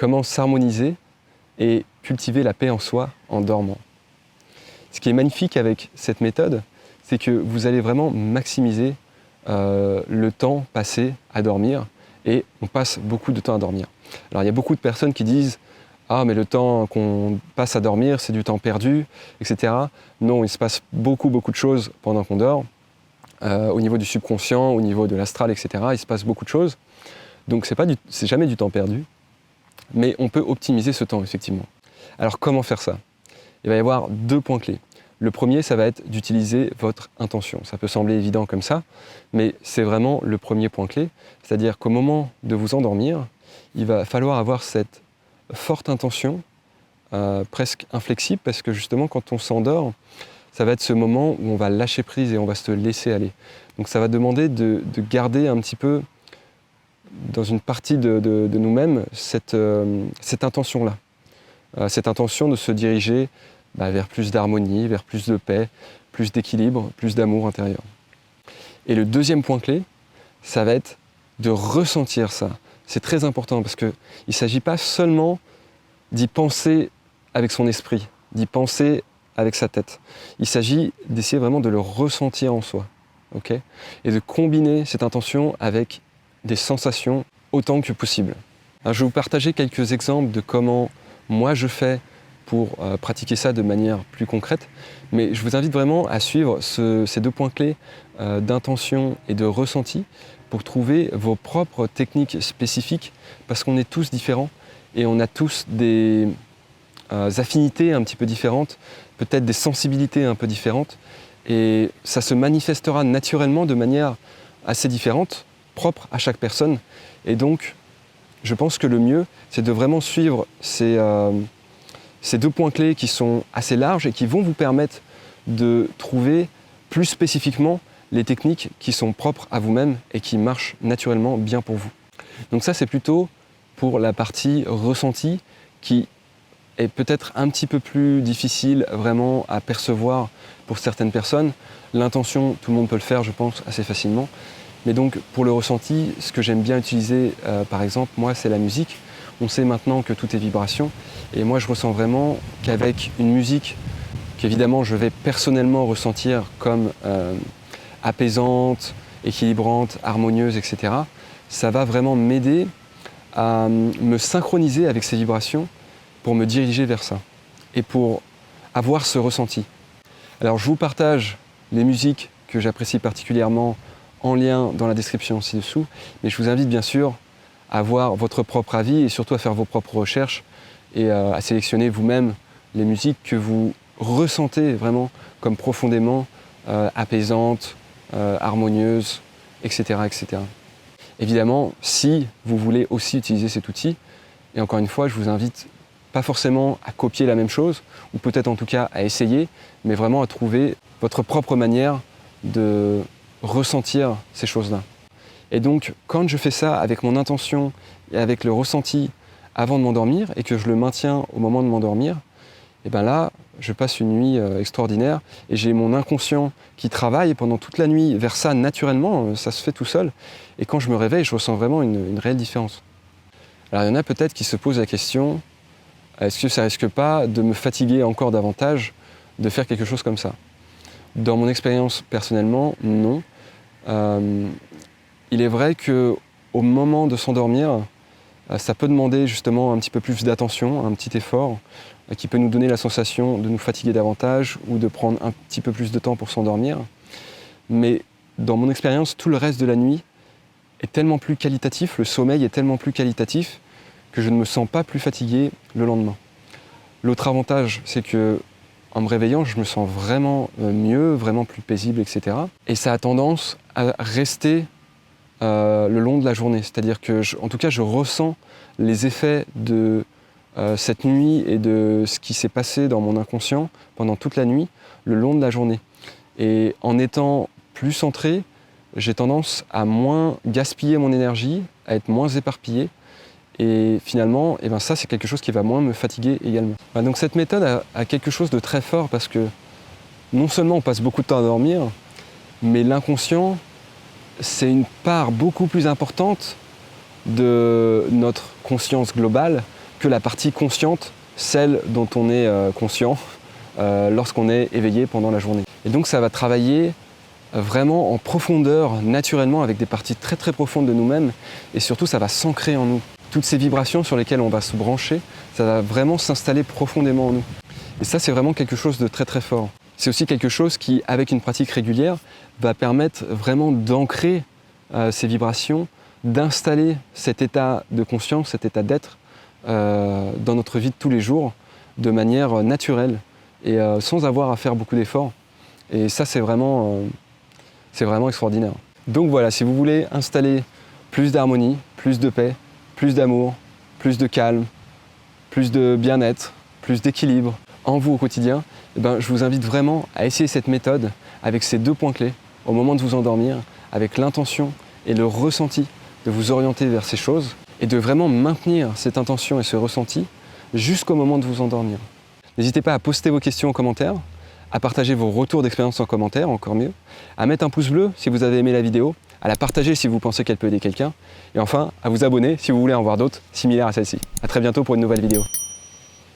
comment s'harmoniser et cultiver la paix en soi en dormant. Ce qui est magnifique avec cette méthode, c'est que vous allez vraiment maximiser le temps passé à dormir, et on passe beaucoup de temps à dormir. Alors il y a beaucoup de personnes qui disent « Ah mais le temps qu'on passe à dormir, c'est du temps perdu, etc. » Non, il se passe beaucoup de choses pendant qu'on dort. Au niveau du subconscient, au niveau de l'astral, etc. Il se passe beaucoup de choses. Donc c'est jamais du temps perdu, mais on peut optimiser ce temps effectivement. Alors comment faire ça? Il va y avoir 2 points clés. Le premier, ça va être d'utiliser votre intention. Ça peut sembler évident comme ça, mais c'est vraiment le premier point clé. C'est-à-dire qu'au moment de vous endormir, il va falloir avoir cette forte intention, presque inflexible, parce que justement, quand on s'endort, ça va être ce moment où on va lâcher prise et on va se laisser aller. Donc ça va demander de garder un petit peu, dans une partie de nous-mêmes, cette intention-là. Cette intention de se diriger vers plus d'harmonie, vers plus de paix, plus d'équilibre, plus d'amour intérieur. Et le deuxième point clé, ça va être de ressentir ça. C'est très important parce qu'il ne s'agit pas seulement d'y penser avec son esprit, d'y penser avec sa tête. Il s'agit d'essayer vraiment de le ressentir en soi, okay, et de combiner cette intention avec des sensations autant que possible. Alors, je vais vous partager quelques exemples de comment moi je fais pour pratiquer ça de manière plus concrète, mais je vous invite vraiment à suivre ces 2 points clés d'intention et de ressenti pour trouver vos propres techniques spécifiques, parce qu'on est tous différents et on a tous des affinités un petit peu différentes, peut-être des sensibilités un peu différentes, et ça se manifestera naturellement de manière assez différente, propre à chaque personne. Et donc, je pense que le mieux, c'est de vraiment suivre ces 2 points clés qui sont assez larges et qui vont vous permettre de trouver plus spécifiquement les techniques qui sont propres à vous-même et qui marchent naturellement bien pour vous. Donc ça, c'est plutôt pour la partie ressenti, qui est peut-être un petit peu plus difficile vraiment à percevoir pour certaines personnes. L'intention, tout le monde peut le faire, je pense, assez facilement. Mais donc, pour le ressenti, ce que j'aime bien utiliser, par exemple, moi, c'est la musique. On sait maintenant que tout est vibration. Et moi, je ressens vraiment qu'avec une musique qu'évidemment, je vais personnellement ressentir comme apaisante, équilibrante, harmonieuse, etc., ça va vraiment m'aider à me synchroniser avec ces vibrations pour me diriger vers ça et pour avoir ce ressenti. Alors, je vous partage les musiques que j'apprécie particulièrement en lien dans la description ci-dessous, mais je vous invite bien sûr à avoir votre propre avis et surtout à faire vos propres recherches et à sélectionner vous-même les musiques que vous ressentez vraiment comme profondément apaisantes, harmonieuses, etc., etc. Évidemment, si vous voulez aussi utiliser cet outil, et encore une fois, je vous invite pas forcément à copier la même chose, ou peut-être en tout cas à essayer, mais vraiment à trouver votre propre manière de ressentir ces choses-là. Et donc, quand je fais ça avec mon intention et avec le ressenti avant de m'endormir, et que je le maintiens au moment de m'endormir, et bien là, je passe une nuit extraordinaire, et j'ai mon inconscient qui travaille pendant toute la nuit vers ça naturellement, ça se fait tout seul, et quand je me réveille, je ressens vraiment une réelle différence. Alors il y en a peut-être qui se posent la question, est-ce que ça risque pas de me fatiguer encore davantage de faire quelque chose comme ça? Dans mon expérience personnellement, non. Il est vrai qu'au moment de s'endormir, ça peut demander justement un petit peu plus d'attention, un petit effort, qui peut nous donner la sensation de nous fatiguer davantage ou de prendre un petit peu plus de temps pour s'endormir. Mais dans mon expérience, tout le reste de la nuit est tellement plus qualitatif, le sommeil est tellement plus qualitatif que je ne me sens pas plus fatigué le lendemain. L'autre avantage, c'est que en me réveillant, je me sens vraiment mieux, vraiment plus paisible, etc. Et ça a tendance à rester le long de la journée. C'est-à-dire que, en tout cas, je ressens les effets de cette nuit et de ce qui s'est passé dans mon inconscient pendant toute la nuit, le long de la journée. Et en étant plus centré, j'ai tendance à moins gaspiller mon énergie, à être moins éparpillé. Et finalement, ça, c'est quelque chose qui va moins me fatiguer également. Donc cette méthode a quelque chose de très fort parce que non seulement on passe beaucoup de temps à dormir, mais l'inconscient, c'est une part beaucoup plus importante de notre conscience globale que la partie consciente, celle dont on est conscient lorsqu'on est éveillé pendant la journée. Et donc ça va travailler vraiment en profondeur, naturellement, avec des parties très très profondes de nous-mêmes, et surtout ça va s'ancrer en nous. Toutes ces vibrations sur lesquelles on va se brancher, ça va vraiment s'installer profondément en nous. Et ça, c'est vraiment quelque chose de très très fort. C'est aussi quelque chose qui, avec une pratique régulière, va permettre vraiment d'ancrer ces vibrations, d'installer cet état de conscience, cet état d'être dans notre vie de tous les jours, de manière naturelle et sans avoir à faire beaucoup d'efforts. Et ça, c'est vraiment extraordinaire. Donc voilà, si vous voulez installer plus d'harmonie, plus de paix, plus d'amour, plus de calme, plus de bien-être, plus d'équilibre en vous au quotidien, eh ben, je vous invite vraiment à essayer cette méthode avec ces 2 points clés au moment de vous endormir, avec l'intention et le ressenti de vous orienter vers ces choses et de vraiment maintenir cette intention et ce ressenti jusqu'au moment de vous endormir. N'hésitez pas à poster vos questions en commentaire, à partager vos retours d'expérience en commentaire, encore mieux, à mettre un pouce bleu si vous avez aimé la vidéo, à la partager si vous pensez qu'elle peut aider quelqu'un, et enfin à vous abonner si vous voulez en voir d'autres similaires à celle-ci. A très bientôt pour une nouvelle vidéo.